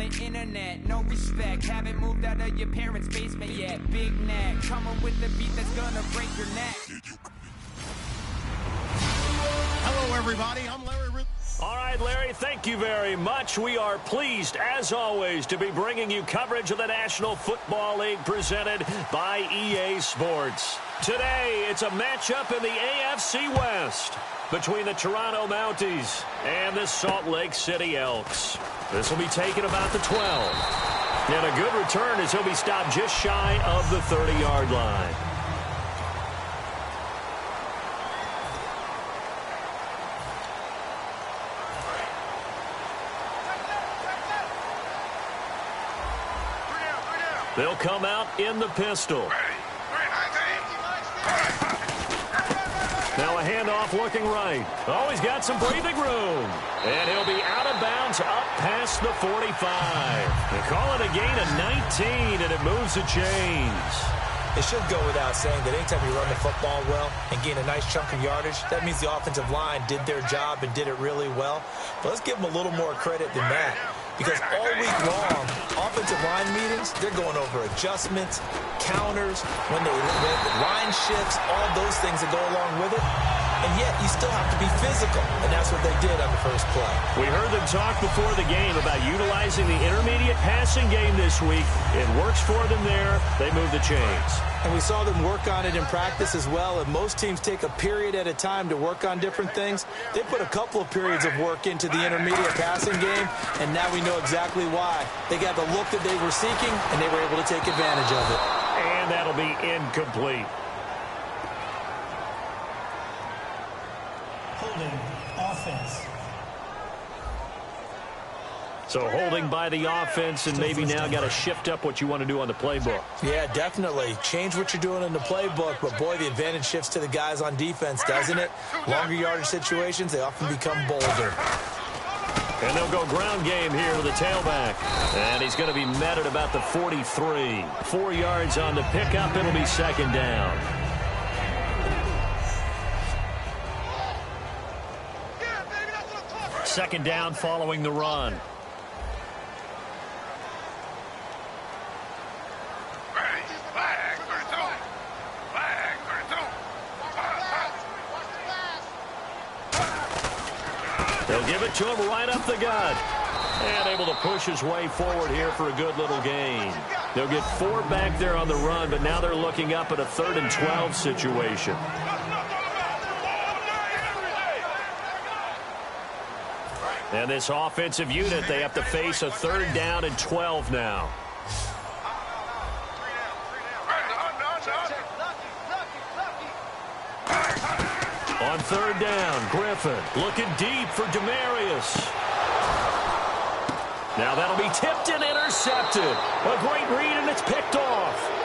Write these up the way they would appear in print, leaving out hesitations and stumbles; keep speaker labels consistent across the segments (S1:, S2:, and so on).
S1: the internet. No respect, haven't moved out of your parents' basement yet. Big neck, coming with the beat that's gonna break your neck.
S2: Hello, everybody. I'm Larry Ruth.
S3: All right, Larry, thank you very much. We are pleased, as always, to be bringing you coverage of the National Football League presented by EA Sports. Today, it's a matchup in the AFC West between the Toronto Mounties and the Salt Lake City Elks. This will be taken about the 12. And a good return as he'll be stopped just shy of the 30-yard line. They'll come out in the pistol. Now a handoff looking right. Oh, he's got some breathing room. And he'll be out of bounds up past the 45. They call it a gain of 19, and it moves the chains.
S4: It should go without saying that anytime you run the football well and gain a nice chunk of yardage, that means the offensive line did their job and did it really well. But let's give them a little more credit than that. Because all week long, offensive line meetings, they're going over adjustments, counters, when line shifts, all those things that go along with it. And yet, you still have to be physical, and that's what they did on the first play.
S3: We heard them talk before the game about utilizing the intermediate passing game this week. It works for them there. They move the chains.
S4: And we saw them work on it in practice as well. And most teams take a period at a time to work on different things. They put a couple of periods of work into the intermediate passing game, and now we know exactly why. They got the look that they were seeking, and they were able to take advantage of it.
S3: And that'll be incomplete.
S5: Holding offense.
S3: So holding by the offense, and maybe now got to shift up what you want to do on the playbook.
S4: Yeah, definitely. Change what you're doing in the playbook, but boy, the advantage shifts to the guys on defense, doesn't it? Longer yardage situations, they often become bolder.
S3: And they'll go ground game here to the tailback. And he's going to be met at about the 43. 4 yards on the pickup. It'll be second down. Second down following the run. They'll give it to him right up the gut. And able to push his way forward here for a good little gain. They'll get 4 back there on the run, but now they're looking up at a 3rd and 12 situation. And this offensive unit, they have to face a 3rd down and 12 now. On 3rd down, Griffin looking deep for Demarius. Now that'll be tipped and intercepted. A great read, and it's picked off.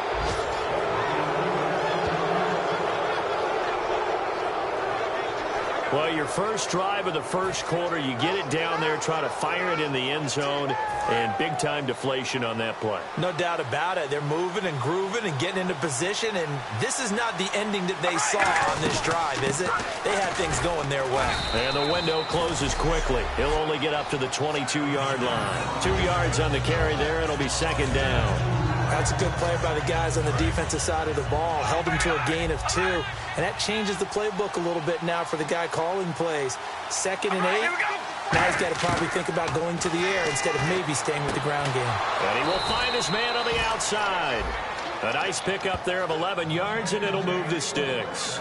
S3: Well, your first drive of the first quarter, you get it down there, try to fire it in the end zone, and big-time deflation on that play.
S4: No doubt about it. They're moving and grooving and getting into position, and this is not the ending that they saw on this drive, is it? They had things going their way.
S3: And the window closes quickly. He'll only get up to the 22-yard line. 2 yards on the carry there, and it'll be second down.
S4: That's a good play by the guys on the defensive side of the ball. Held him to a gain of 2. And that changes the playbook a little bit now for the guy calling plays. 2nd and 8. Now he's got to probably think about going to the air instead of maybe staying with the ground game.
S3: And he will find his man on the outside. A nice pickup there of 11 yards, and it'll move the sticks.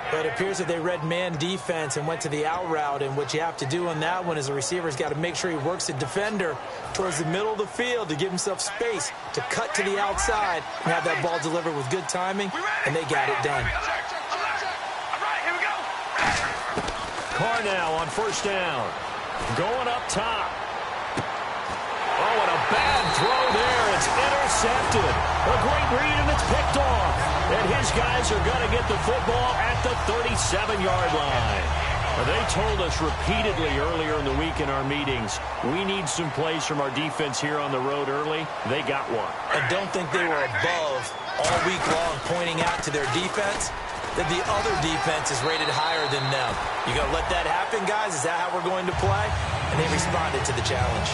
S4: But it appears that they read man defense and went to the out route, and what you have to do on that one is the receiver's got to make sure he works the defender towards the middle of the field to give himself space to cut to the outside and have that ball delivered with good timing, and they got it done.
S3: Carr now on 1st down. Going up top. Oh, and a bad throw there. It's intercepted. A great read, and it's picked off. And his guys are going to get the football at the 37-yard line. They told us repeatedly earlier in the week in our meetings, we need some plays from our defense here on the road early. They got one.
S4: I don't think they were above all week long pointing out to their defense that the other defense is rated higher than them. You going to let that happen, guys? Is that how we're going to play? And they responded to the challenge.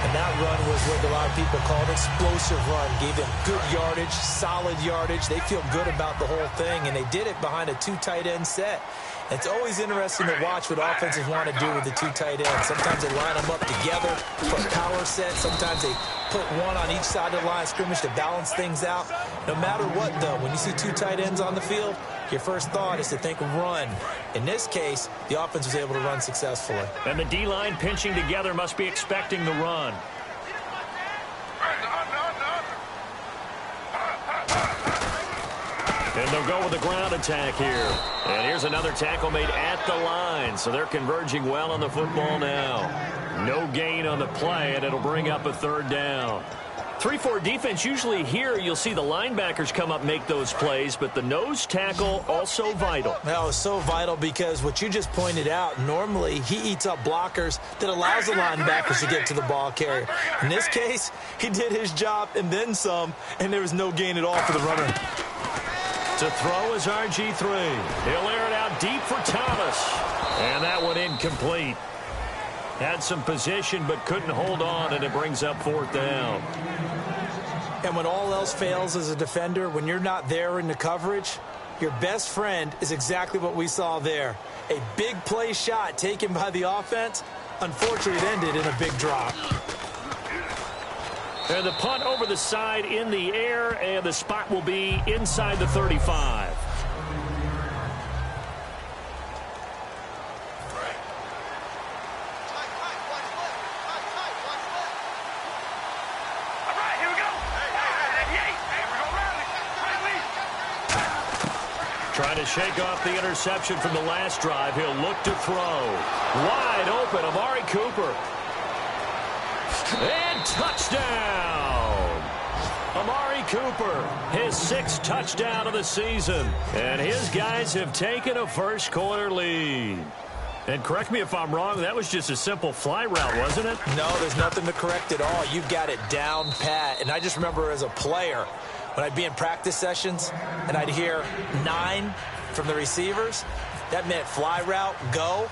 S4: And that run was what a lot of people called an explosive run. Gave them good yardage, solid yardage. They feel good about the whole thing, and they did it behind a 2 tight end set. It's always interesting to watch what offenses want to do with the 2 tight ends. Sometimes they line them up together for a power set. Sometimes they put one on each side of the line of scrimmage to balance things out. No matter what, though, when you see 2 tight ends on the field, your first thought is to think run. In this case, the offense was able to run successfully.
S3: And the D-line pinching together must be expecting the run. And they'll go with the ground attack here. And here's another tackle made at the line. So they're converging well on the football now. No gain on the play, and it'll bring up a 3rd down. 3-4 defense, usually here you'll see the linebackers come up make those plays, but the nose tackle also vital.
S4: Well, it's so vital because what you just pointed out, normally he eats up blockers that allows the linebackers to get to the ball carrier. In this case, he did his job and then some, and there was no gain at all for the runner.
S3: To throw is RG3. He'll air it out deep for Thomas. And that one incomplete. Had some position but couldn't hold on, and it brings up 4th down.
S4: And when all else fails as a defender, when you're not there in the coverage, your best friend is exactly what we saw there. A big play shot taken by the offense. Unfortunately, it ended in a big drop.
S3: And the punt over the side in the air, and the spot will be inside the 35. Trying to shake off the interception from the last drive. He'll look to throw. Wide open, Amari Cooper. And touchdown! Amari Cooper, his 6th touchdown of the season. And his guys have taken a first-quarter lead. And correct me if I'm wrong, that was just a simple fly route, wasn't it?
S4: No, there's nothing to correct at all. You've got it down pat. And I just remember as a player, when I'd be in practice sessions and I'd hear 9 from the receivers, that meant fly route, go,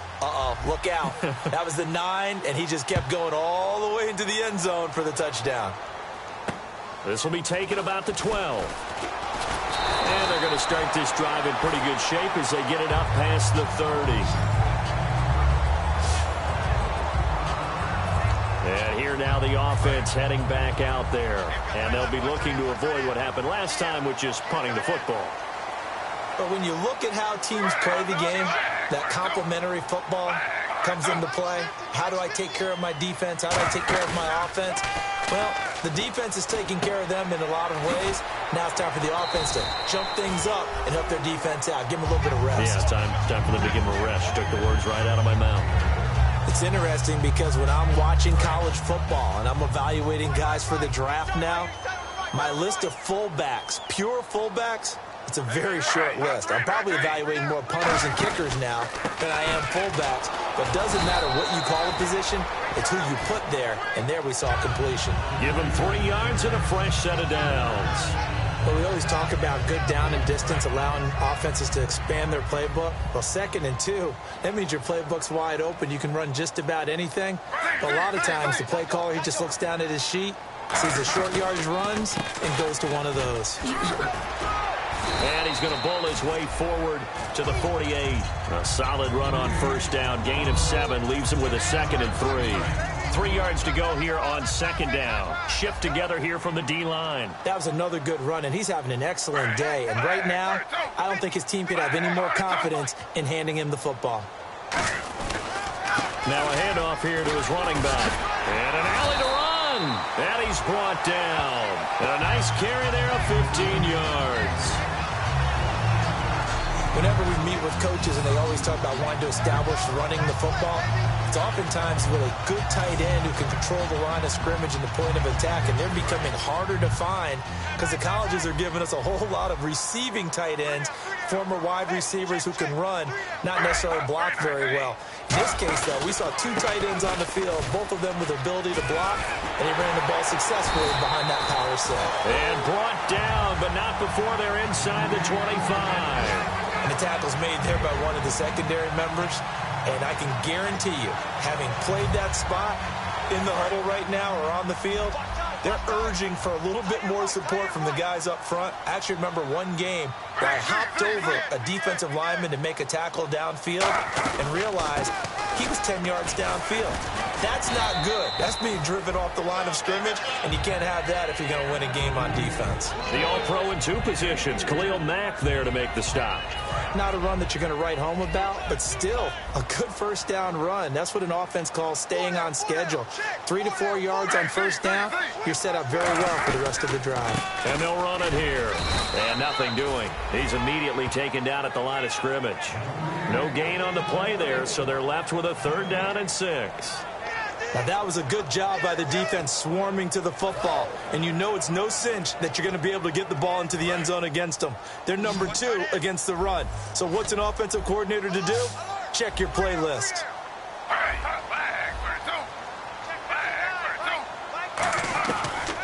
S4: look out. That was the 9, and he just kept going all the way into the end zone for the touchdown.
S3: This will be taken about the 12. And they're going to start this drive in pretty good shape as they get it up past the 30. And here now the offense heading back out there. And they'll be looking to avoid what happened last time, which is punting the football.
S4: But when you look at how teams play the game, that complementary football comes into play. How do I take care of my defense? How do I take care of my offense? Well, the defense is taking care of them in a lot of ways. Now it's time for the offense to jump things up and help their defense out. Give them a little bit of rest.
S3: Yeah, it's time for them to give them a rest. Took the words right out of my mouth.
S4: It's interesting because when I'm watching college football and I'm evaluating guys for the draft now, my list of fullbacks, pure fullbacks, it's a very short list. I'm probably evaluating more punters and kickers now than I am fullbacks. But it doesn't matter what you call a position. It's who you put there. And there we saw completion.
S3: Give them 3 yards and a fresh set of downs.
S4: Well, we always talk about good down and distance, allowing offenses to expand their playbook. Well, 2nd and 2, that means your playbook's wide open. You can run just about anything. But a lot of times the play caller, he just looks down at his sheet, sees the short yardage runs, and goes to one of those.
S3: And he's going to bull his way forward to the 48. A solid run on 1st down. Gain of 7 leaves him with a 2nd and 3. 3 yards to go here on 2nd down. Shift together here from the D-line.
S4: That was another good run, and he's having an excellent day. And right now, I don't think his team could have any more confidence in handing him the football.
S3: Now a handoff here to his running back. And an alley to run. And he's brought down. And a nice carry there of 15 yards.
S4: Whenever we meet with coaches and they always talk about wanting to establish running the football, it's oftentimes with a good tight end who can control the line of scrimmage and the point of attack, and they're becoming harder to find because the colleges are giving us a whole lot of receiving tight ends, former wide receivers who can run, not necessarily block very well. In this case, though, we saw 2 tight ends on the field, both of them with the ability to block, and he ran the ball successfully behind that power set.
S3: And brought down, but not before they're inside the 25.
S4: And the tackle's made there by one of the secondary members. And I can guarantee you, having played that spot, in the huddle right now or on the field, they're urging for a little bit more support from the guys up front. I actually remember one game where I hopped over a defensive lineman to make a tackle downfield and realized he was 10 yards downfield. That's not good. That's being driven off the line of scrimmage, and you can't have that if you're going to win a game on defense.
S3: The All-Pro in 2 positions. Khalil Mack there to make the stop.
S4: Not a run that you're going to write home about, but still a good first down run. That's what an offense calls staying on schedule. 3 to 4 yards on first down, you're set up very well for the rest of the drive.
S3: And they'll run it here. And nothing doing. He's immediately taken down at the line of scrimmage. No gain on the play there, so they're left with a 3rd down and 6.
S4: Now, that was a good job by the defense swarming to the football. And you know it's no cinch that you're going to be able to get the ball into the end zone against them. They're number 2 against the run. So what's an offensive coordinator to do? Check your playlist.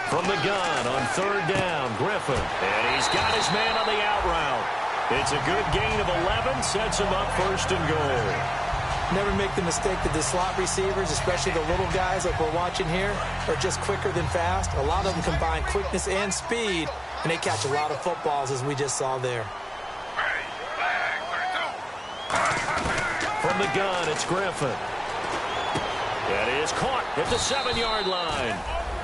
S3: From the gun on 3rd down, Griffin. And he's got his man on the out route. It's a good gain of 11, sets him up 1st and goal.
S4: Never make the mistake that the slot receivers, especially the little guys like we're watching here, are just quicker than fast. A lot of them combine quickness and speed, and they catch a lot of footballs, as we just saw there.
S3: From the gun, it's Griffin. That is caught at the 7-yard line.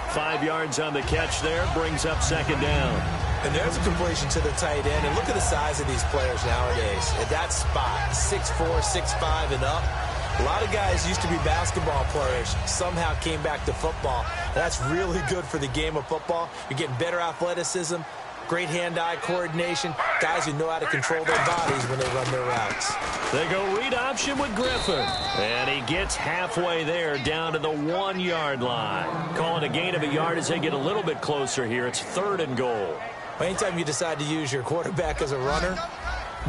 S3: 5 yards on the catch there, brings up 2nd down.
S4: And there's a completion to the tight end. And look at the size of these players nowadays. At that spot, 6'4", 6'5", and up. A lot of guys used to be basketball players, somehow came back to football. That's really good for the game of football. You're getting better athleticism, great hand-eye coordination, guys who know how to control their bodies when they run their routes.
S3: They go read option with Griffin. And he gets halfway there down to the 1-yard line. Calling a gain of a yard as they get a little bit closer here. It's 3rd and goal.
S4: Anytime you decide to use your quarterback as a runner,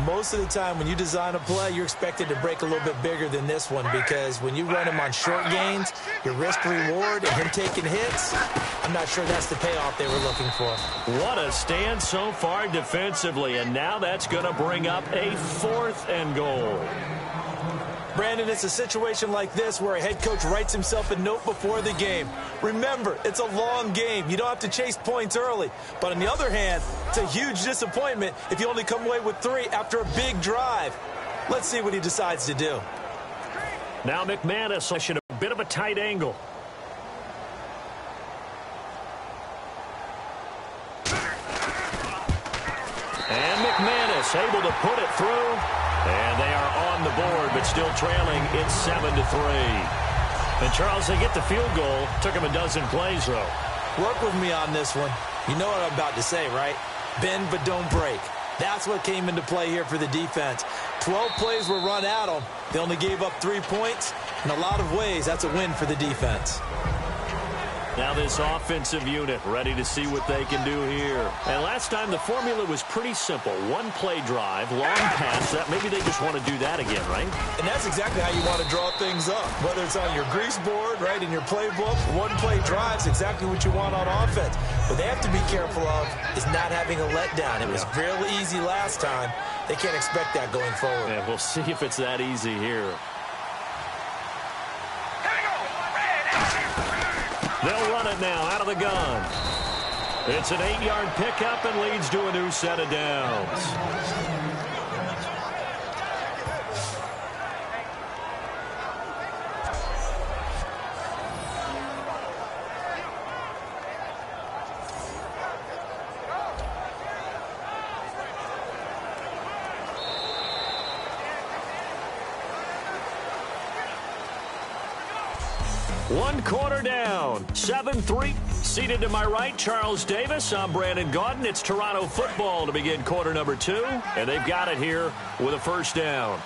S4: most of the time when you design a play, you're expected to break a little bit bigger than this one, because when you run him on short gains, your risk-reward and him taking hits, I'm not sure that's the payoff they were looking for.
S3: What a stand so far defensively, and now that's going to bring up a 4th and goal.
S4: Brandon, it's a situation like this where a head coach writes himself a note before the game. Remember, it's a long game. You don't have to chase points early. But on the other hand, it's a huge disappointment if you only come away with 3 after a big drive. Let's see what he decides to do.
S3: Now McManus, a bit of a tight angle. And McManus able to put it through. And they are on the board, but still trailing. It's 7-3. And, Charles, they get the field goal. Took them a dozen plays, though.
S4: Work with me on this one. You know what I'm about to say, right? Bend but don't break. That's what came into play here for the defense. 12 plays were run at them. They only gave up 3 points. In a lot of ways, that's a win for the defense.
S3: Now this offensive unit ready to see what they can do here. And last time the formula was pretty simple. 1-play drive, long pass. That maybe they just want to do that again, right?
S4: And that's exactly how you want to draw things up. Whether it's on your grease board, right, in your playbook, 1-play drive is exactly what you want on offense. What they have to be careful of is not having a letdown. It was really easy last time. They can't expect that going forward.
S3: Yeah, we'll see if it's that easy here. They'll run it now out of the gun. It's an 8-yard pickup and leads to a new set of downs. One quarter down, 7-3. Seated to my right, Charles Davis. I'm Brandon Gaudin. It's Toronto football to begin quarter number 2. And they've got it here with a first down.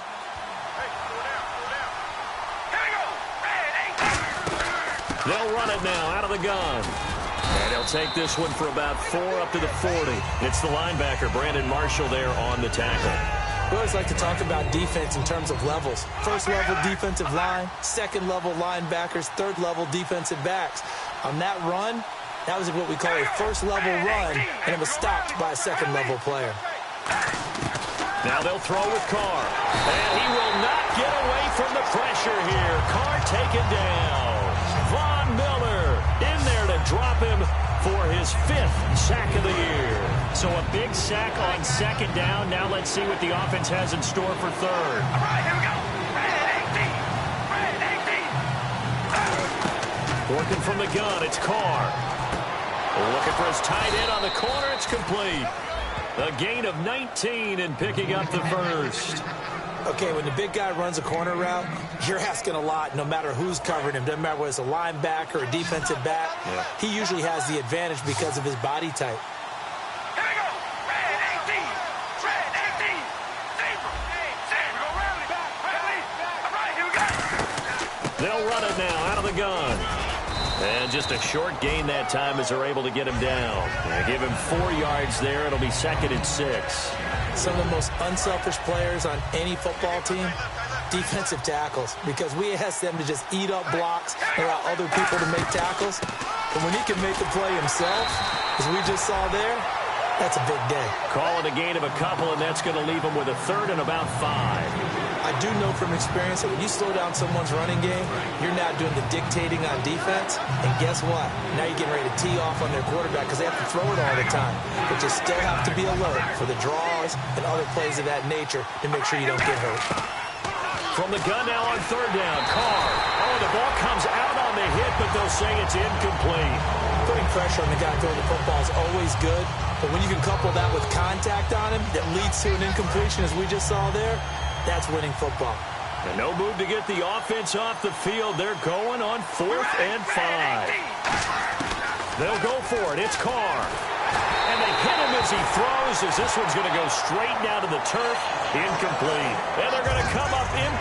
S3: They'll run it now out of the gun. And they'll take this one for about 4 up to the 40. It's the linebacker, Brandon Marshall, there on the tackle.
S4: We always like to talk about defense in terms of levels. First-level defensive line, second-level linebackers, third-level defensive backs. On that run, that was what we call a first-level run, and it was stopped by a second-level player.
S3: Now they'll throw with Carr. And he will not get away from the pressure here. Carr taken down. Von drop him for his 5th sack of the year.
S6: So a big sack on second down. Now let's see what the offense has in store for third.
S7: All right, here we go.
S3: Working from the gun, it's Carr. Looking for his tight end on the corner. It's complete. A gain of 19 and picking up the first.
S4: Okay, when the big guy runs a corner route, you're asking a lot no matter who's covering him. Doesn't matter whether it's a linebacker or a defensive back. Yeah. He usually has the advantage because of his body type.
S7: Here we go. Red 18. Red 18. Zebra. Zebra. Go rally back. Rally. All right, here we go.
S3: They'll run it now out of the gun. And just a short gain that time as they're able to get him down. They give him 4 yards there. It'll be 2nd and 6.
S4: Some of the most unselfish players on any football team, defensive tackles, because we ask them to just eat up blocks and allow other people to make tackles. But when he can make the play himself, as we just saw there, that's a big day.
S3: Call it a gain of a couple, and that's going to leave him with a 3rd and about 5.
S4: I do know from experience that when you slow down someone's running game, you're now doing the dictating on defense. And guess what? Now you're getting ready to tee off on their quarterback because they have to throw it all the time. But you still have to be alert for the draws and other plays of that nature to make sure you don't get hurt.
S3: From the gun now on 3rd down, Carr. Oh, the ball comes out on the hit, but they'll say it's incomplete.
S4: Putting pressure on the guy throwing the football is always good. But when you can couple that with contact on him that leads to an incompletion, as we just saw there, that's winning football.
S3: And no move to get the offense off the field. They're going on 4th and 5. They'll go for it. It's Carr. And they hit him as he throws, as this one's going to go straight down to the turf. Incomplete. And they're going to come up in.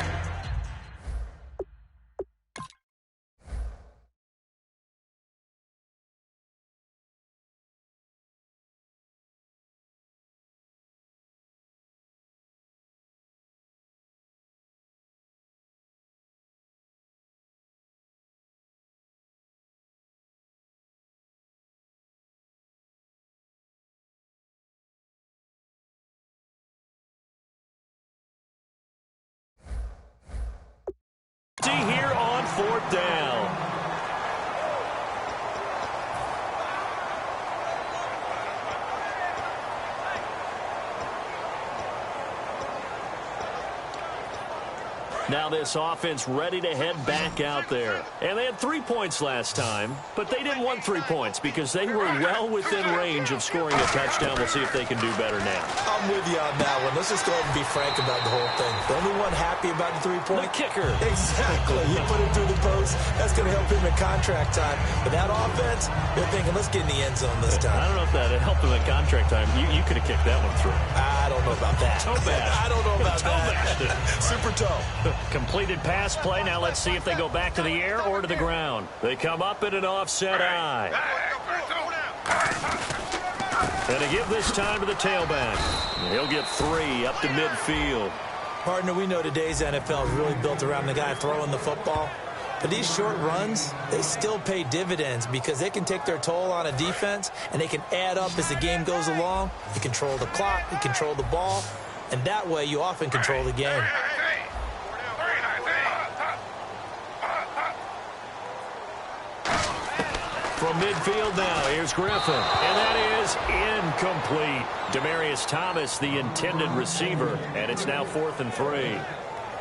S3: Here on 4th down. Now this offense ready to head back out there. And they had 3 points last time, but they didn't want 3 points because they were well within range of scoring a touchdown. We'll see if they can do better now.
S4: I'm with you on that one. Let's just go ahead and be frank about the whole thing. The only one happy about the 3-point?
S3: The kicker.
S4: Exactly. You put it through the post. That's going to help him in contract time. But that offense, they're thinking, let's get in the end zone this time.
S3: I don't know if that helped him in contract time. You could have kicked that one through.
S4: I don't know about that.
S3: Toe bash.
S4: I don't know about that. Super toe.
S3: Completed pass play. Now let's see if they go back to the air or to the ground. They come up in an offset eye. And to give this time to the tailback. He'll get 3 up to midfield.
S4: Partner, we know today's NFL is really built around the guy throwing the football. But these short runs, they still pay dividends because they can take their toll on a defense and they can add up as the game goes along. You control the clock, you control the ball, and that way you often control the game.
S3: From midfield now, here's Griffin. And that is incomplete. Demaryius Thomas, the intended receiver, and it's now 4th and 3.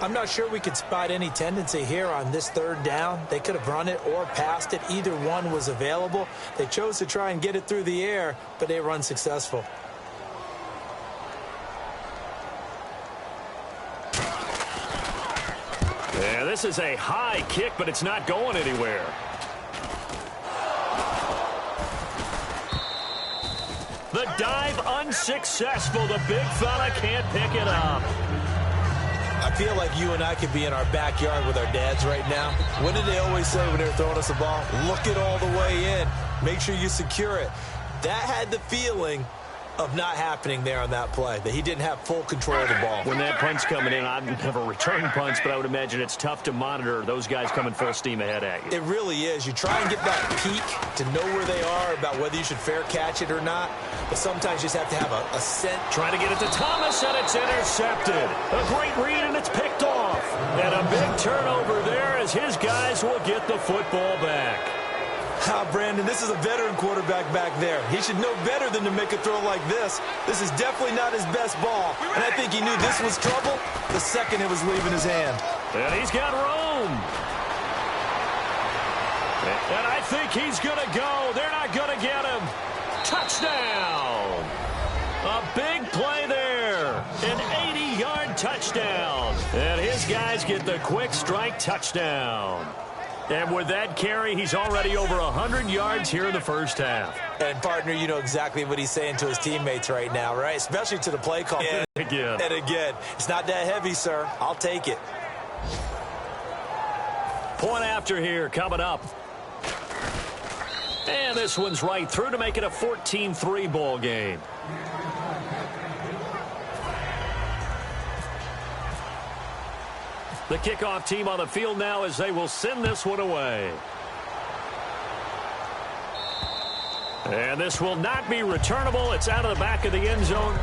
S4: I'm not sure we could spot any tendency here on this 3rd down. They could have run it or passed it. Either one was available. They chose to try and get it through the air, but they were unsuccessful.
S3: Yeah, this is a high kick, but it's not going anywhere. The dive unsuccessful. The big fella can't pick it up.
S4: I feel like you and I could be in our backyard with our dads right now. What did they always say when they were throwing us a ball? Look it all the way in. Make sure you secure it. That had the feeling of not happening there on that play, that he didn't have full control of the ball.
S3: When that punch coming in, I'd never return punch, but I would imagine it's tough to monitor those guys coming full steam ahead at you.
S4: It really is. You try and get that peek to know where they are about whether you should fair catch it or not, but sometimes you just have to have a scent.
S3: Trying to get it to Thomas, and it's intercepted. A great read, and it's picked off. And a big turnover there as his guys will get the football back.
S4: Brandon, this is a veteran quarterback back there. He should know better than to make a throw like this. This is definitely not his best ball, and I think he knew this was trouble the second it was leaving his hand.
S3: And he's got room. And I think he's going to go. They're not going to get him. Touchdown. A big play there. An 80-yard touchdown. And his guys get the quick strike touchdown. And with that carry, he's already over 100 yards here in the first half.
S4: And, partner, you know exactly what he's saying to his teammates right now, right? Especially to the play call.
S3: And
S4: again. It's not that heavy, sir. I'll take it.
S3: Point after here coming up. And this one's right through to make it a 14-3 ball game. The kickoff team on the field now as they will send this one away. And this will not be returnable. It's out of the back of the end zone.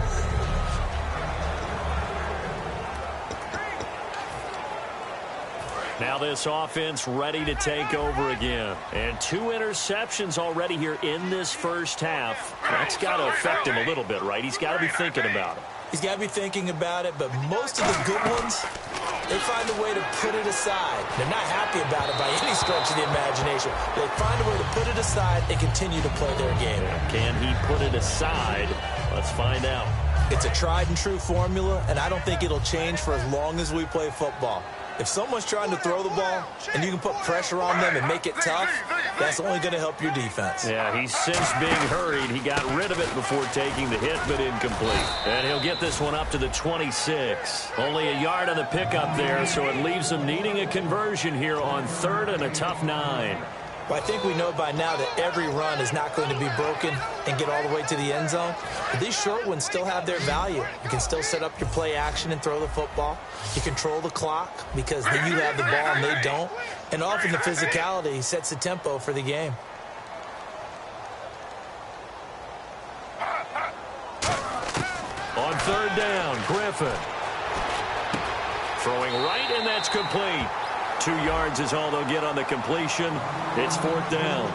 S3: Now this offense ready to take over again. And 2 interceptions already here in this first half. That's got to affect him a little bit, right? He's got to be thinking about it.
S4: He's got to be thinking about it, but most of the good ones, they find a way to put it aside. They're not happy about it by any stretch of the imagination. They find a way to put it aside and continue to play their game.
S3: Can he put it aside? Let's find out.
S4: It's a tried and true formula, and I don't think it'll change for as long as we play football. If someone's trying to throw the ball and you can put pressure on them and make it tough, that's only going to help your defense.
S3: Yeah, he's since being hurried. He got rid of it before taking the hit, but incomplete. And he'll get this one up to the 26. Only a yard on the pickup there, so it leaves him needing a conversion here on 3rd and a tough 9.
S4: Well, I think we know by now that every run is not going to be broken and get all the way to the end zone. But these short ones still have their value. You can still set up your play action and throw the football. You control the clock because you have the ball and they don't. And often the physicality sets the tempo for the game.
S3: On 3rd down, Griffin. Throwing right, and that's complete. 2 yards is all they'll get on the completion. It's 4th down.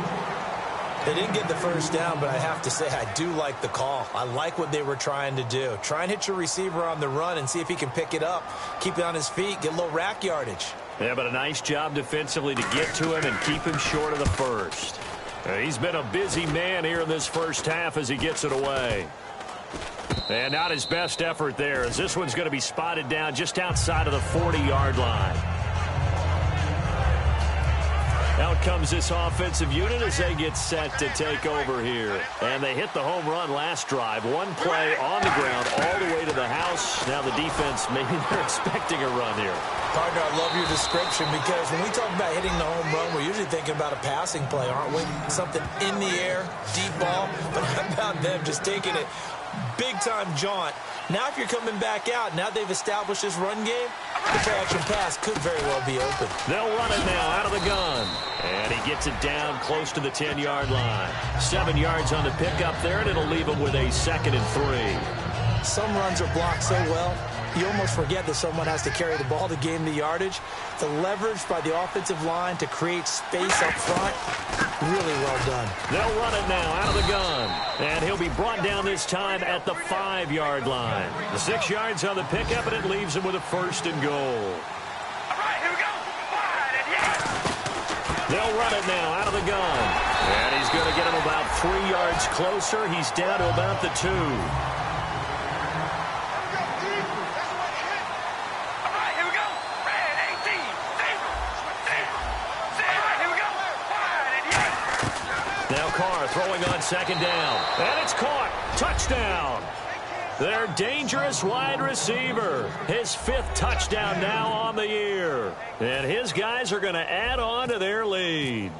S4: They didn't get the first down, but I have to say I do like the call. I like what they were trying to do. Try and hit your receiver on the run and see if he can pick it up. Keep it on his feet, get a little rack yardage.
S3: Yeah, but a nice job defensively to get to him and keep him short of the first. He's been a busy man here in this first half as he gets it away. And not his best effort there, as this one's going to be spotted down just outside of the 40-yard line. Out comes this offensive unit as they get set to take over here. And they hit the home run last drive. 1 play on the ground all the way to the house. Now the defense, maybe they're expecting a run here.
S4: Partner, I love your description because when we talk about hitting the home run, we're usually thinking about a passing play, aren't we? Something in the air, deep ball. But how about them just taking it big-time jaunt? Now if you're coming back out, now they've established this run game, the play-action pass could very well be open.
S3: They'll run it now out of the gun. And he gets it down close to the 10-yard line. 7 yards on the pickup there, and it'll leave him with a 2nd and 3.
S4: Some runs are blocked so well, you almost forget that someone has to carry the ball to gain the yardage. The leverage by the offensive line to create space up front, really well done.
S3: They'll run it now out of the gun. And he'll be brought down this time at the 5-yard line. The 6 yards on the pickup, and it leaves him with a 1st and goal.
S7: All right, here we go. Wide and yes.
S3: They'll run it now out of the gun. And he's going to get him about 3 yards closer. He's down to about the 2. Carr throwing on 2nd down. And it's caught. Touchdown. Their dangerous wide receiver. His 5th touchdown now on the year. And his guys are going to add on to their lead.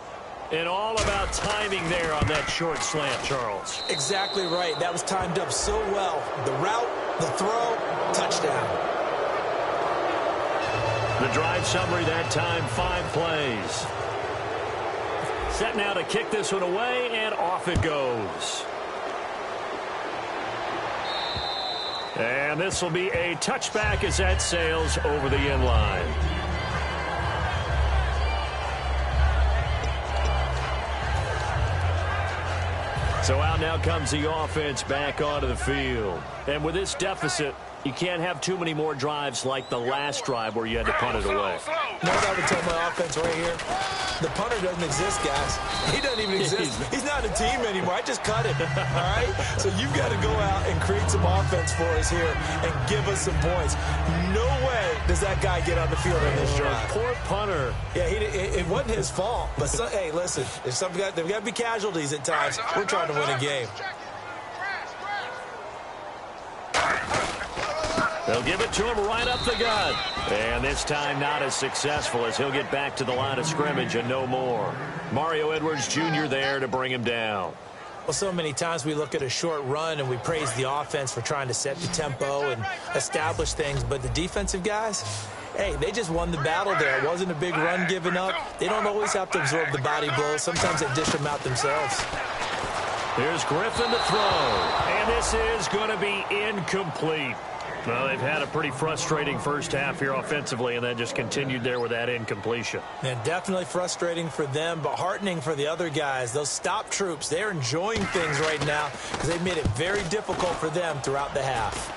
S3: And all about timing there on that short slant, Charles.
S4: Exactly right. That was timed up so well. The route, the throw, touchdown.
S3: The drive summary that time, 5 plays. Set now to kick this one away, and off it goes. And this will be a touchback as that sails over the end line. So out now comes the offense back onto the field. And with this deficit, you can't have too many more drives like the last drive where you had to punt it away.
S4: You know what I would tell my offense right here? The punter doesn't exist, guys. He doesn't even exist. He's not a team anymore. I just cut him, all right? So you've got to go out and create some offense for us here and give us some points. No way does that guy get on the field on this drive.
S3: Poor punter.
S4: Yeah, it wasn't his fault. But, hey, listen, there's got to be casualties at times. We're trying to win a game.
S3: They'll give it to him right up the gut. And this time not as successful as he'll get back to the line of scrimmage and no more. Mario Edwards Jr. there to bring him down.
S4: Well, so many times we look at a short run and we praise the offense for trying to set the tempo and establish things. But the defensive guys, hey, they just won the battle there. It wasn't a big run given up. They don't always have to absorb the body blows. Sometimes they dish them out themselves.
S3: Here's Griffin to throw. And this is going to be incomplete. Well, they've had a pretty frustrating first half here offensively, and then just continued there with that incompletion.
S4: And definitely frustrating for them, but heartening for the other guys. Those stop troops, they're enjoying things right now because they've made it very difficult for them throughout the half.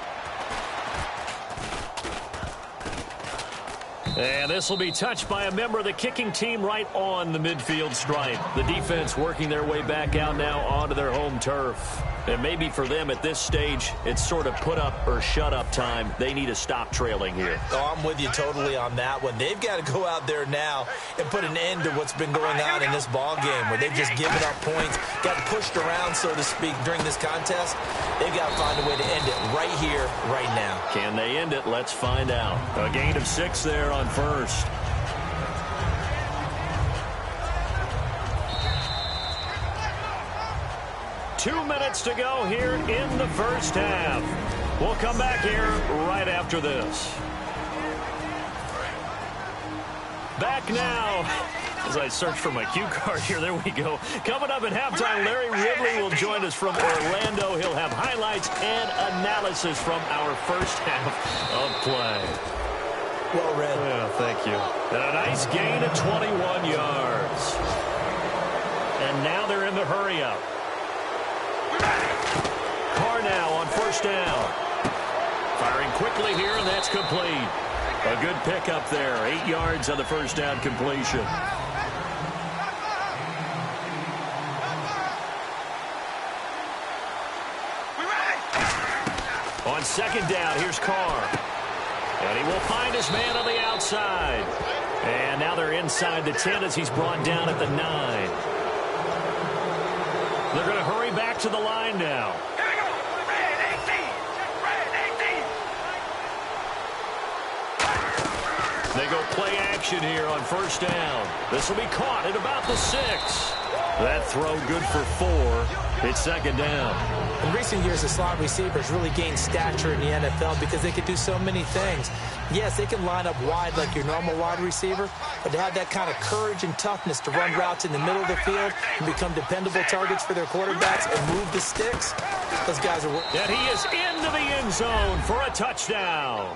S3: And this will be touched by a member of the kicking team right on the midfield stripe. The defense working their way back out now onto their home turf. And maybe for them at this stage, it's sort of put up or shut up time. They need to stop trailing here.
S4: Oh, I'm with you totally on that one. They've got to go out there now and put an end to what's been going on in this ball game where they've just given up points, got pushed around, so to speak, during this contest. They've got to find a way to end it right here, right now.
S3: Can they end it? Let's find out. A gain of 6 there on first. Two minutes to go here in the first half. We'll come back here right after this. Back now. As I search for my cue card here, there we go. Coming up at halftime, Larry Ridley will join us from Orlando. He'll have highlights and analysis from our first half of play.
S4: Well read.
S3: Yeah, thank you. And a nice gain of 21 yards. And now they're in the hurry-up. Carr now on first down. Firing quickly here, and that's complete. A good pickup there. 8 yards on the first down completion. On second down, here's Carr. And he will find his man on the outside. And now they're inside the 10 as he's brought down at the 9. They're going to hurry back to the line now.
S7: Here we go. Red 18. Red 18.
S3: They go play action here on first down. This will be caught at about the 6. That throw good for 4. It's second down.
S4: In recent years, the slot receivers really gained stature in the NFL because they could do so many things. Yes, they can line up wide like your normal wide receiver, but to have that kind of courage and toughness to run routes in the middle of the field and become dependable targets for their quarterbacks and move the sticks, those guys are...
S3: And he is into the end zone for a touchdown.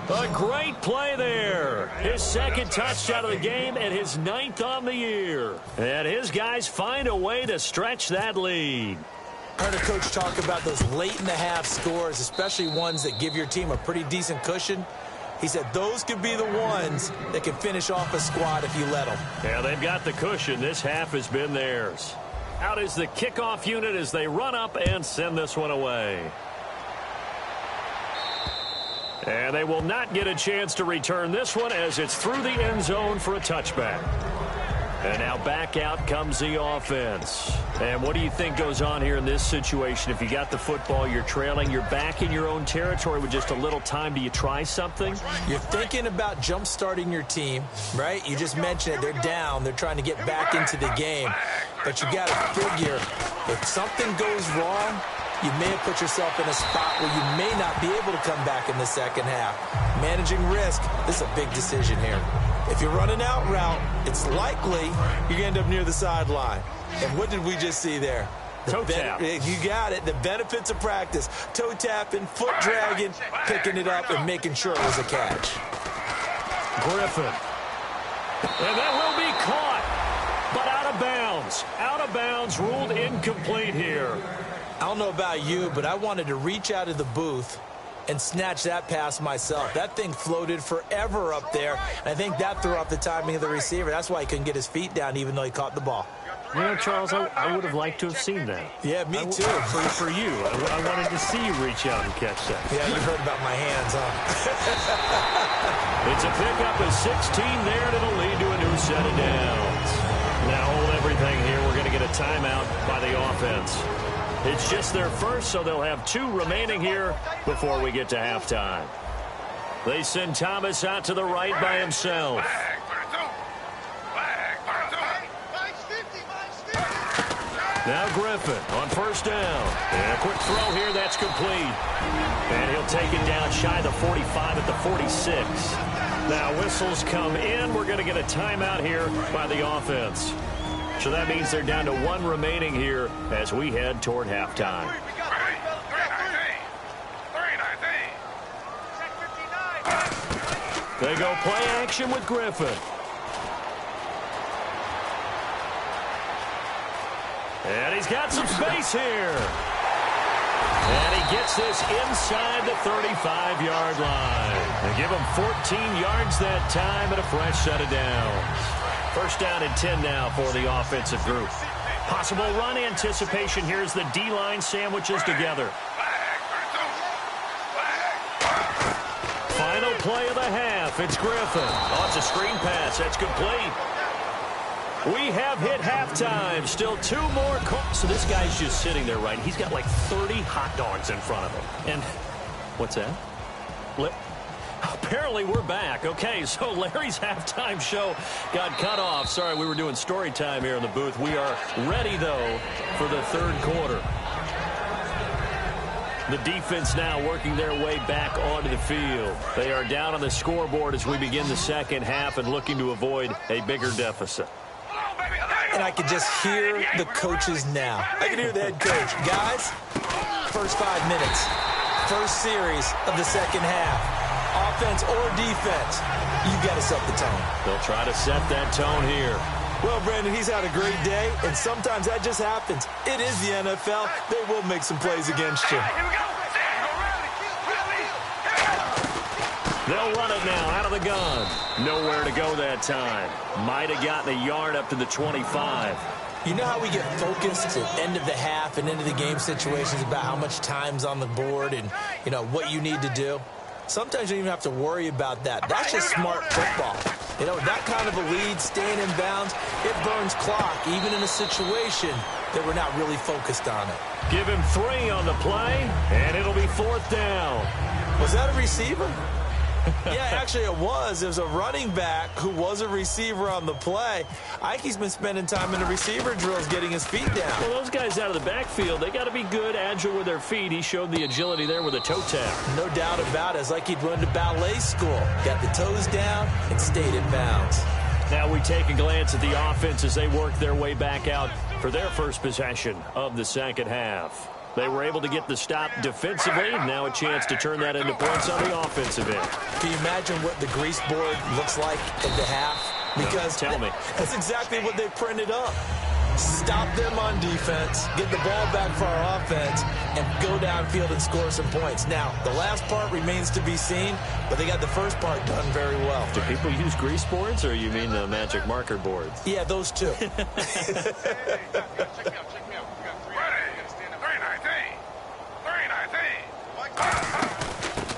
S3: A great play there. His second touchdown of the game and his 9th on the year. And his guys find a way to stretch that lead.
S4: I heard a coach talk about those late-in-the-half scores, especially ones that give your team a pretty decent cushion. He said those could be the ones that can finish off a squad if you let them.
S3: Yeah, they've got the cushion. This half has been theirs. Out is the kickoff unit as they run up and send this one away. And they will not get a chance to return this one as it's through the end zone for a touchback. And now back out comes the offense. And what do you think goes on here in this situation? If you got the football, you're trailing, you're back in your own territory with just a little time. Do you try something?
S4: You're thinking about jump-starting your team, right? You just mentioned it. They're down. They're trying to get back into the game. But you got to figure if something goes wrong, you may have put yourself in a spot where you may not be able to come back in the second half. Managing risk, this is a big decision here. If you're running out route, it's likely you're going to end up near the sideline. And what did we just see there?
S3: Toe tap.
S4: You got it. The benefits of practice. Toe tapping, foot dragging, picking it up, and making sure it was a catch.
S3: Griffin. And that will be caught, but out of bounds. bounds. Out of bounds, ruled incomplete here.
S4: I don't know about you, but I wanted to reach out of the booth and snatch that pass myself. That thing floated forever up there, and I think that threw off the timing of the receiver. That's why he couldn't get his feet down even though he caught the ball.
S6: You know, Charles, I would have liked to have seen that.
S4: Yeah, me too.
S6: For you. I wanted to see you reach out and catch that.
S4: Yeah, you heard about my hands, huh?
S3: It's a pickup of 16 there, and it'll lead to a new set of downs. Now hold everything here. We're going to get a timeout by the offense. It's just their first, so they'll have 2 remaining here before we get to halftime. They send Thomas out to the right by himself. Now Griffin on first down. And a quick throw here, that's complete. And he'll take it down shy of the 45 at the 46. Now whistles come in. We're going to get a timeout here by the offense. So that means they're down to 1 remaining here as we head toward halftime. They go play action with Griffin. And he's got some space here. And he gets this inside the 35-yard line. And give him 14 yards that time and a fresh set of downs. First down and 10 now for the offensive group. Possible run anticipation. Here's the D-line sandwiches together. Final play of the half. It's Griffin. Oh, it's a screen pass. That's complete. We have hit halftime. Still 2 more calls. So this guy's just sitting there, right? He's got like 30 hot dogs in front of him. And what's that? Apparently we're back. Okay, so Larry's halftime show got cut off. Sorry, we were doing story time here in the booth. We are ready, though, for the third quarter. The defense now working their way back onto the field. They are down on the scoreboard as we begin the second half and looking to avoid a bigger deficit.
S4: And I can just hear the coaches now. I can hear the head coach. Guys, first 5 minutes, first series of the second half. Offense or defense, you got to set the tone.
S3: They'll try to set that tone here.
S4: Well, Brandon, he's had a great day, and sometimes that just happens. It is the NFL. They will make some plays against you.
S3: They'll run it now out of the gun. Nowhere to go that time. Might have gotten a yard up to the 25.
S4: You know how we get focused at the end of the half and into the game situations about how much time's on the board and, you know, what you need to do? Sometimes you don't even have to worry about that. That's just smart football. You know, that kind of a lead, staying in bounds, it burns clock, even in a situation that we're not really focused on it.
S3: Give him 3 on the play, and it'll be 4th down.
S4: Was that a receiver? Yeah, actually it was. It was a running back who was a receiver on the play. I think he's been spending time in the receiver drills getting his feet down.
S3: Well, those guys out of the backfield, they got to be good, agile with their feet. He showed the agility there with a toe tap.
S4: No doubt about it. It's like he'd run to ballet school. Got the toes down and stayed in bounds.
S3: Now we take a glance at the offense as they work their way back out for their first possession of the second half. They were able to get the stop defensively. Now a chance to turn that into points on the offensive end.
S4: Can you imagine what the grease board looks like at the half? Because
S3: tell me.
S4: That's exactly what they printed up. Stop them on defense, get the ball back for our offense, and go downfield and score some points. Now, the last part remains to be seen, but they got the first part done very well.
S3: Do people use grease boards, or you mean the magic marker boards?
S4: Yeah, those two.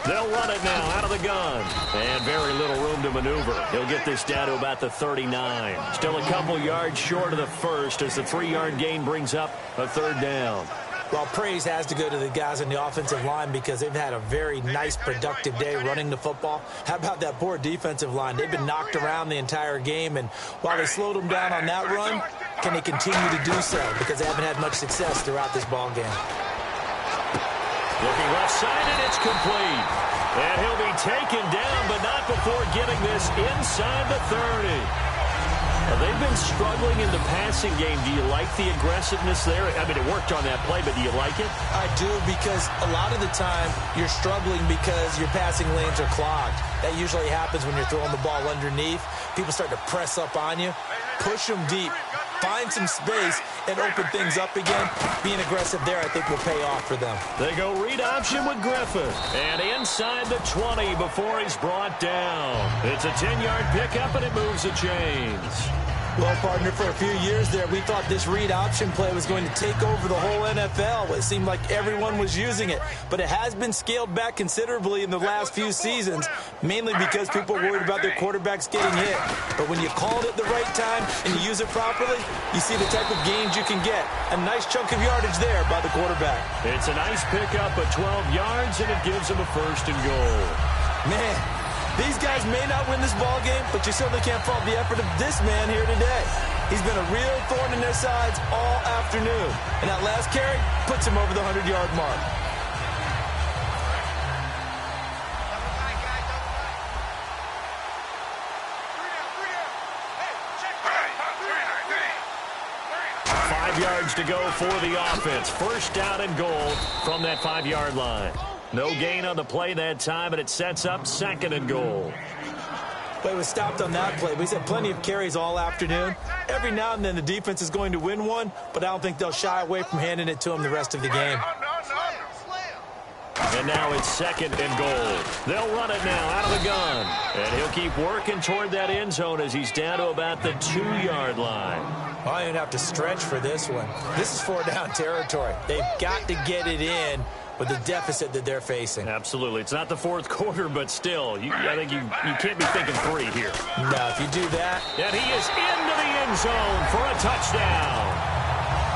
S3: They'll run it now out of the gun. And very little room to maneuver. He'll get this down to about the 39. Still a couple yards short of the first as the 3-yard gain brings up a 3rd down.
S4: Well, praise has to go to the guys on the offensive line because they've had a very nice, productive day running the football. How about that poor defensive line? They've been knocked around the entire game, and while they slowed them down on that run, can they continue to do so? Because they haven't had much success throughout this ball game.
S3: Looking left side, and it's complete. And he'll be taken down, but not before getting this inside the 30. Now, they've been struggling in the passing game. Do you like the aggressiveness there? I mean, it worked on that play, but do you like it?
S4: I do, because a lot of the time you're struggling because your passing lanes are clogged. That usually happens when you're throwing the ball underneath. People start to press up on you. Push them deep. find some space and open things up again. Being aggressive there, I think, will pay off for them.
S3: They go read option with Griffith. And inside the 20 before he's brought down. It's a 10-yard pickup, and it moves the chains.
S4: Well, partner, for a few years there, we thought this read option play was going to take over the whole NFL. It seemed like everyone was using it. But it has been scaled back considerably in the last few seasons, mainly because people are worried about their quarterbacks getting hit. But when you call it at the right time and you use it properly, you see the type of gains you can get. A nice chunk of yardage there by the quarterback.
S3: It's a nice pickup of 12 yards, and it gives him a 1st and goal.
S4: Man, these guys may not win this ball game, but you certainly can't fault the effort of this man here today. He's been a real thorn in their sides all afternoon. And that last carry puts him over the 100-yard mark.
S3: Five yards to go for the offense. 1st down and goal from that 5-yard line. No gain on the play that time, and it sets up 2nd and goal.
S4: But it was stopped on that play. He's had plenty of carries all afternoon. Every now and then the defense is going to win one, but I don't think they'll shy away from handing it to him the rest of the game.
S3: And now it's 2nd and goal. They'll run it now out of the gun. And he'll keep working toward that end zone as he's down to about the 2-yard line.
S4: Well, I didn't have to stretch for this one. This is 4-down territory. They've got to get it in with the deficit that they're facing.
S3: Absolutely. It's not the 4th quarter, but still, I think you can't be thinking 3 here.
S4: No, if you do that.
S3: And he is into the end zone for a touchdown.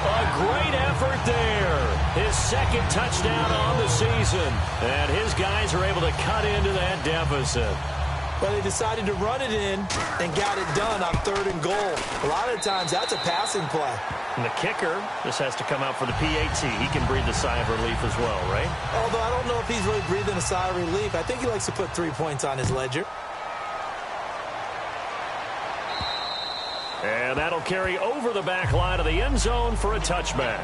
S3: A great effort there. His 2nd touchdown on the season. And his guys are able to cut into that deficit.
S4: But they decided to run it in and got it done on 3rd and goal. A lot of times that's a passing play.
S3: And the kicker, this has to come out for the PAT. He can breathe a sigh of relief as well, right?
S4: Although I don't know if he's really breathing a sigh of relief. I think he likes to put 3 points on his ledger.
S3: And that'll carry over the back line of the end zone for a touchback.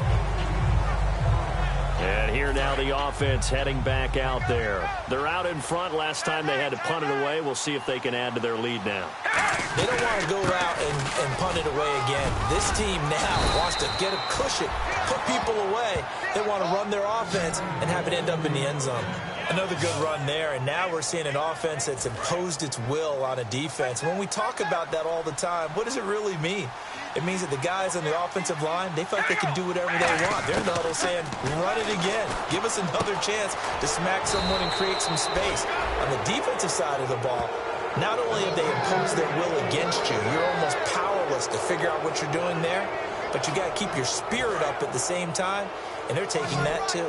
S3: And here now the offense heading back out there. They're out in front. Last time they had to punt it away. We'll see if they can add to their lead now.
S4: They don't want to go out and punt it away again. This team now wants to get a cushion, put people away. They want to run their offense and have it end up in the end zone. Another good run there, and now we're seeing an offense that's imposed its will on a defense. When we talk about that all the time, what does it really mean? It means that the guys on the offensive line, they feel like they can do whatever they want. They're in the huddle saying, run it again. Give us another chance to smack someone and create some space. On the defensive side of the ball, not only have they imposed their will against you, you're almost powerless to figure out what you're doing there, but you got to keep your spirit up at the same time, and they're taking that too.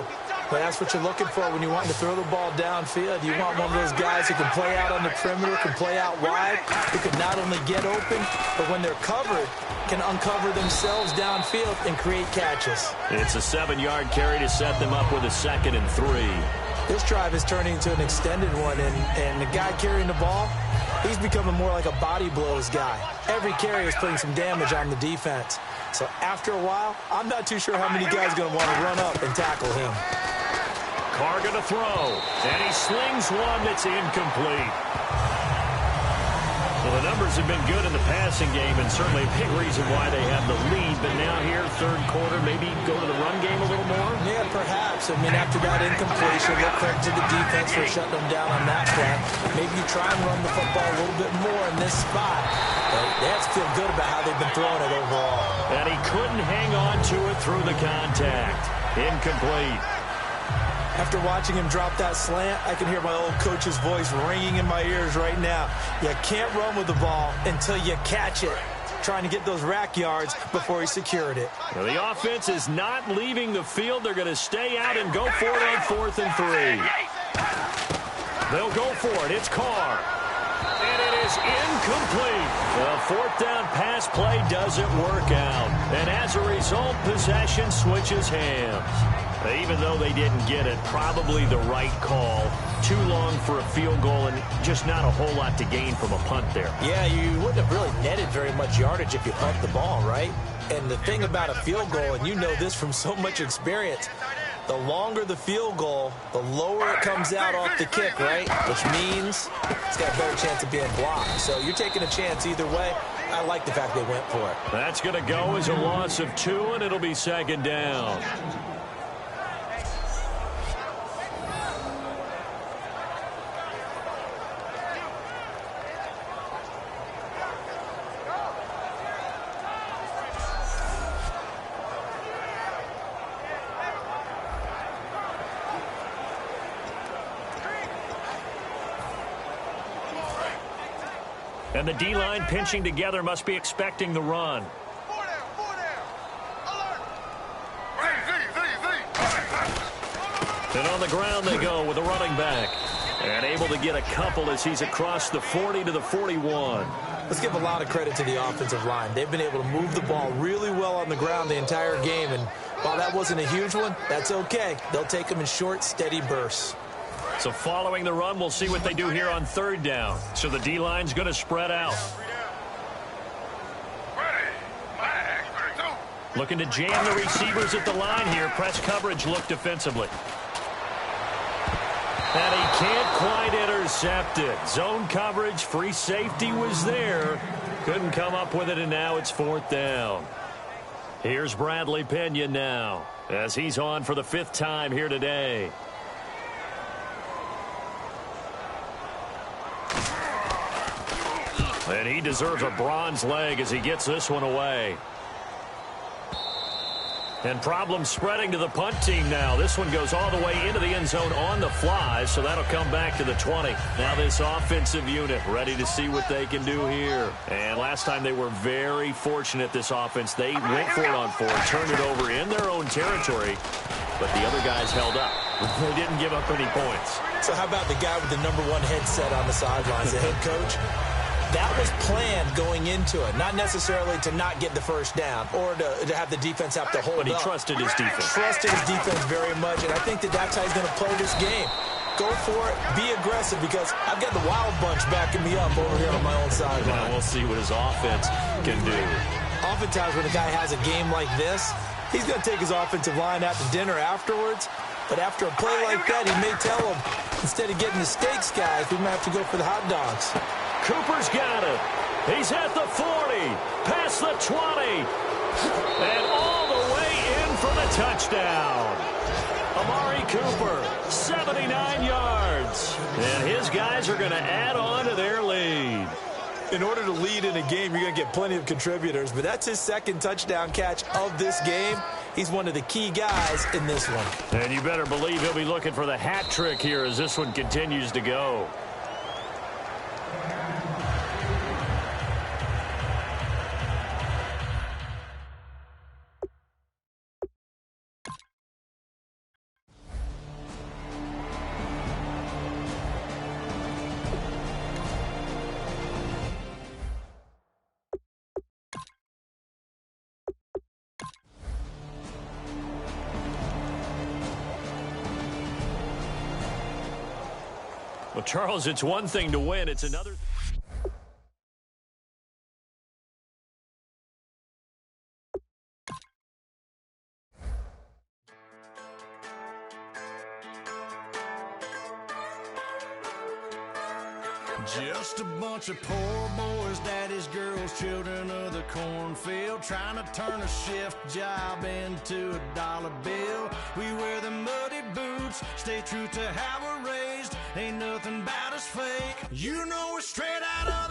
S4: But that's what you're looking for when you want to throw the ball downfield. You want one of those guys who can play out on the perimeter, can play out wide, who can not only get open, but when they're covered, can uncover themselves downfield and create catches.
S3: It's a 7-yard carry to set them up with a 2nd and 3.
S4: This drive is turning into an extended one, and the guy carrying the ball, he's becoming more like a body blows guy. Every carry is putting some damage on the defense. So after a while, I'm not too sure how many guys are going to want to run up and tackle him.
S3: Carr going to throw, and he slings one that's incomplete. Well, the numbers have been good in the passing game, and certainly a big reason why they have the lead. But now here, 3rd quarter, maybe go to the run game a little more?
S4: Yeah, perhaps. I mean, after that incompletion, look credit to the defense for shutting them down on that play. Maybe you try and run the football a little bit more in this spot. But they have to feel good about how they've been throwing it overall.
S3: And he couldn't hang on to it through the contact. Incomplete.
S4: After watching him drop that slant, I can hear my old coach's voice ringing in my ears right now. You can't run with the ball until you catch it. Trying to get those rack yards before he secured it.
S3: Well, the offense is not leaving the field. They're going to stay out and go for it on 4th and 3. They'll go for it. It's Carr. And it is incomplete. The 4th down pass play doesn't work out. And as a result, possession switches hands. Even though they didn't get it, probably the right call. Too long for a field goal and just not a whole lot to gain from a punt there.
S4: Yeah, you wouldn't have really netted very much yardage if you punt the ball, right? And the thing about a field goal, and you know this from so much experience, the longer the field goal, the lower it comes out off the kick, right? Which means it's got a better chance of being blocked. So you're taking a chance either way. I like the fact they went for it.
S3: That's going to go as a loss of 2, and it'll be second down. And the D-line pinching together must be expecting the run. And on the ground they go with a running back. And able to get a couple as he's across the 40 to the 41.
S4: Let's give a lot of credit to the offensive line. They've been able to move the ball really well on the ground the entire game. And while that wasn't a huge one, that's okay. They'll take them in short, steady bursts.
S3: So following the run, we'll see what they do here on third down. So the D-line's going to spread out. Looking to jam the receivers at the line here. Press coverage look defensively. And he can't quite intercept it. Zone coverage, free safety was there. Couldn't come up with it, and now it's fourth down. Here's Bradley Pena now as he's on for the 5th time here today. And he deserves a bronze leg as he gets this one away. And problems spreading to the punt team now. This one goes all the way into the end zone on the fly, so that'll come back to the 20. Now this offensive unit ready to see what they can do here. And last time they were very fortunate, this offense. They went for it on 4, turned it over in their own territory, but the other guys held up. They didn't give up any points.
S4: So how about the guy with the #1 headset on the sidelines, the head coach? That was planned going into it, not necessarily to not get the first down or to have the defense have to hold up.
S3: But he trusted his defense.
S4: Trusted his defense very much, and I think that's how he's going to play this game. Go for it, be aggressive, because I've got the wild bunch backing me up over here on my own sideline.
S3: Now we'll see what his offense can do.
S4: Oftentimes when a guy has a game like this, he's going to take his offensive line out to dinner afterwards. But after a play like that, he may tell him, instead of getting the steaks, guys, we might have to go for the hot dogs.
S3: Cooper's got it. He's at the 40, past the 20, and all the way in for the touchdown. Amari Cooper, 79 yards. And his guys are going to add on to their lead.
S4: In order to lead in a game, you're going to get plenty of contributors, but that's his 2nd touchdown catch of this game. He's one of the key guys in this one.
S3: And you better believe he'll be looking for the hat trick here as this one continues to go. Well, Charles, it's one thing to win. It's another.
S2: Just a bunch of poor boys, daddies, girls, children of the cornfield, trying to turn a shift job into a dollar bill. We wear the muddy boots, stay true to how we're raised. Ain't nothing about us fake. You know we're straight out of